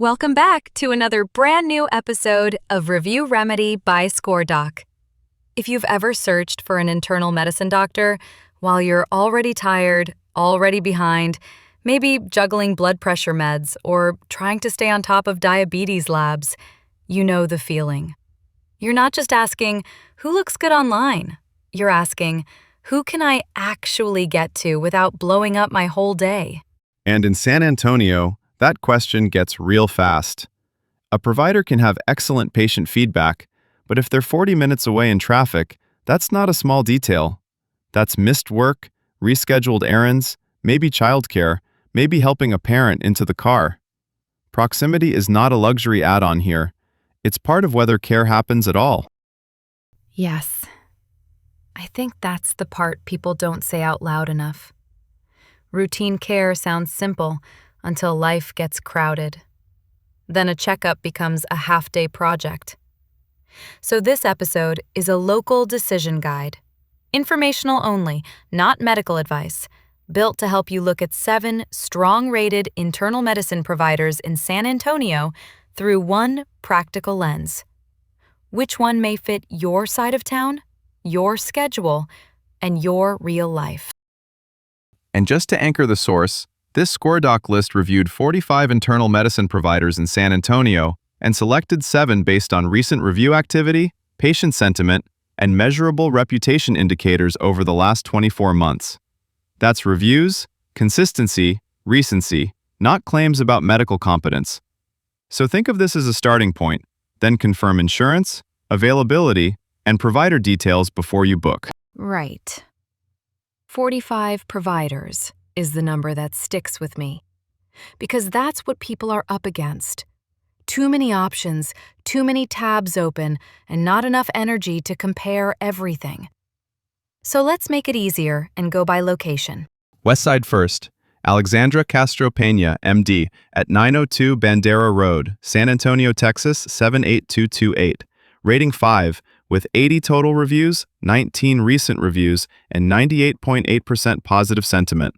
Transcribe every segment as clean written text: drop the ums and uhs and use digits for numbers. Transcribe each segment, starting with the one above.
Welcome back to another brand new episode of Review Remedy by ScoreDoc. If you've ever searched for an internal medicine doctor while you're already tired, already behind, maybe juggling blood pressure meds or trying to stay on top of diabetes labs, you know the feeling. You're not just asking, who looks good online? You're asking, who can I actually get to without blowing up my whole day? And in San Antonio, that question gets real fast. A provider can have excellent patient feedback, but if they're 40 minutes away in traffic, that's not a small detail. That's missed work, rescheduled errands, maybe childcare, maybe helping a parent into the car. Proximity is not a luxury add-on here. It's part of whether care happens at all. Yes. I think that's the part people don't say out loud enough. Routine care sounds simple until life gets crowded. Then a checkup becomes a half-day project. So this episode is a local decision guide. Informational only, not medical advice. Built to help you look at 7 strong-rated internal medicine providers in San Antonio through one practical lens. Which one may fit your side of town, your schedule, and your real life? And just to anchor the source, this ScoreDoc list reviewed 45 internal medicine providers in San Antonio and selected 7 based on recent review activity, patient sentiment, and measurable reputation indicators over the last 24 months. That's reviews, consistency, recency, not claims about medical competence. So think of this as a starting point, then confirm insurance, availability, and provider details before you book. Right. 45 providers is the number that sticks with me. Because that's what people are up against. Too many options, too many tabs open, and not enough energy to compare everything. So let's make it easier and go by location. Westside first. Alexandra Castro Pena, MD, at 902 Bandera Road, San Antonio, Texas 78228. Rating 5, with 80 total reviews, 19 recent reviews, and 98.8% positive sentiment.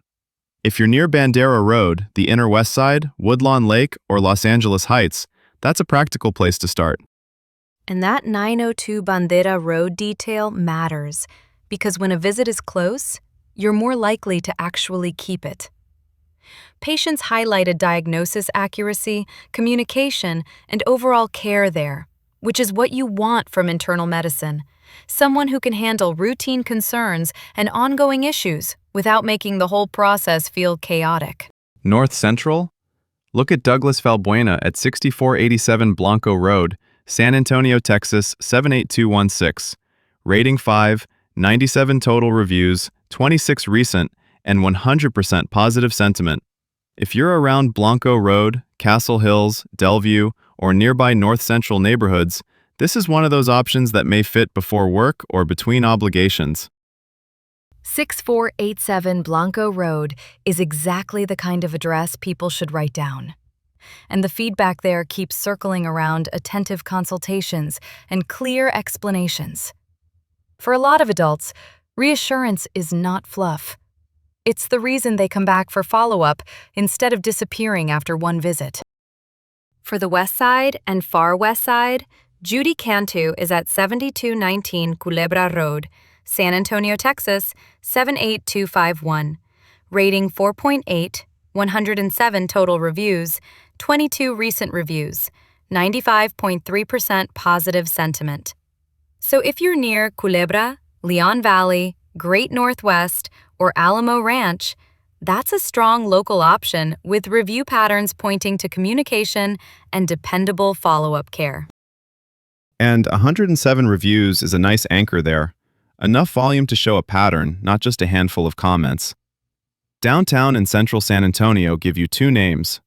If you're near Bandera Road, the Inner West Side, Woodlawn Lake, or Los Angeles Heights, that's a practical place to start. And that 902 Bandera Road detail matters, because when a visit is close, you're more likely to actually keep it. Patients highlighted diagnosis accuracy, communication, and overall care there, which is what you want from internal medicine. Someone who can handle routine concerns and ongoing issues without making the whole process feel chaotic. North Central? Look at Douglas Valbuena at 6487 Blanco Road, San Antonio, Texas 78216. Rating 5, 97 total reviews, 26 recent, and 100% positive sentiment. If you're around Blanco Road, Castle Hills, Delview, or nearby North Central neighborhoods, this is one of those options that may fit before work or between obligations. 6487 Blanco Road is exactly the kind of address people should write down. And the feedback there keeps circling around attentive consultations and clear explanations. For a lot of adults, reassurance is not fluff. It's the reason they come back for follow-up instead of disappearing after one visit. For the West Side and Far West Side, Judy Cantu is at 7219 Culebra Road, San Antonio, Texas 78251. Rating 4.8, 107 total reviews, 22 recent reviews, 95.3% positive sentiment. So if you're near Culebra, Leon Valley, Great Northwest, or Alamo Ranch, that's a strong local option with review patterns pointing to communication and dependable follow-up care. And 107 reviews is a nice anchor there. Enough volume to show a pattern, not just a handful of comments. Downtown and Central San Antonio give you 2 names.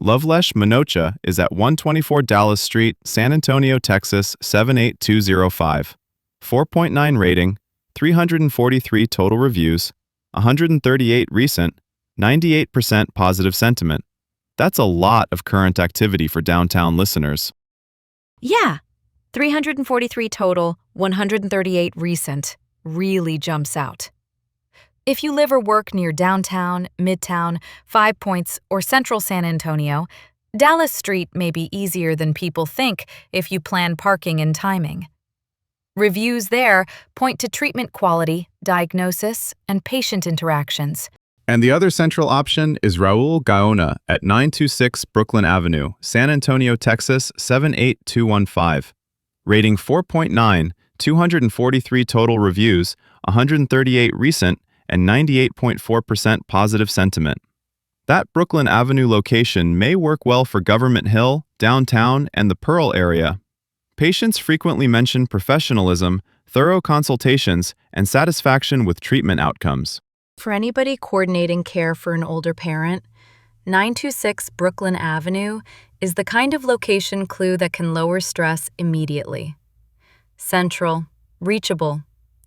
Lovelesh Manocha is at 124 Dallas Street, San Antonio, Texas 78205. 4.9 rating, 343 total reviews, 138 recent, 98% positive sentiment. That's a lot of current activity for downtown listeners. Yeah, 343 total, 138 recent. Really jumps out. If you live or work near downtown, Midtown, Five Points, or Central San Antonio, Dallas Street may be easier than people think if you plan parking and timing. Reviews there point to treatment quality, diagnosis, and patient interactions. And the other central option is Raul Gaona at 926 Brooklyn Avenue, San Antonio, Texas 78215. Rating 4.9, 243 total reviews, 138 recent, and 98.4% positive sentiment. That Brooklyn Avenue location may work well for Government Hill, downtown, and the Pearl area. Patients frequently mention professionalism, thorough consultations, and satisfaction with treatment outcomes. For anybody coordinating care for an older parent, 926 Brooklyn Avenue is the kind of location clue that can lower stress immediately. Central, reachable,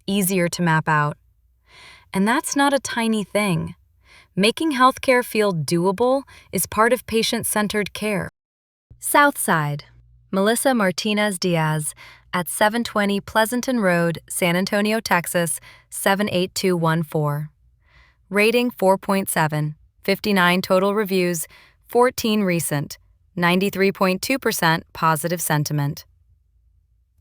easier to map out. And that's not a tiny thing. Making healthcare feel doable is part of patient-centered care. Southside, Melissa Martinez Diaz at 720 Pleasanton Road, San Antonio, Texas 78214. Rating 4.7, 59 total reviews, 14 recent, 93.2% positive sentiment.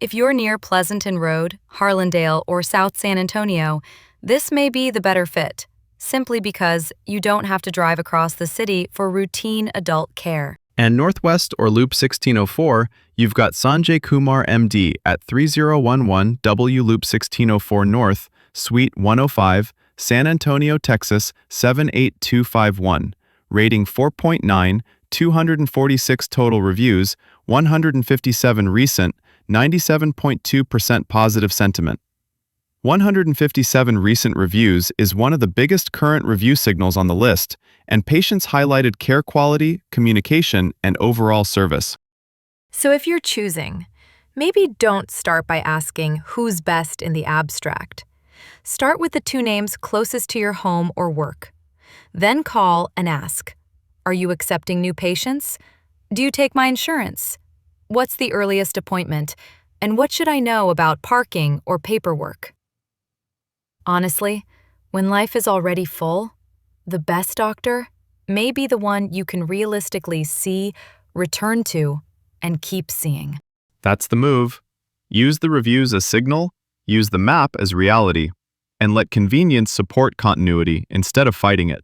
If you're near Pleasanton Road, Harlandale, or South San Antonio, this may be the better fit, simply because you don't have to drive across the city for routine adult care. And Northwest or Loop 1604, you've got Sanjay Kumar MD at 3011 W Loop 1604 North, Suite 105, San Antonio, Texas 78251. Rating 4.9, 246 total reviews, 157 recent, 97.2% positive sentiment. 157 recent reviews is one of the biggest current review signals on the list, and patients highlighted care quality, communication, and overall service. So if you're choosing, maybe don't start by asking who's best in the abstract. Start with the two names closest to your home or work. Then call and ask, are you accepting new patients? Do you take my insurance? What's the earliest appointment? And what should I know about parking or paperwork? Honestly, when life is already full, the best doctor may be the one you can realistically see, return to, and keep seeing. That's the move. Use the reviews as signal, use the map as reality, and let convenience support continuity instead of fighting it.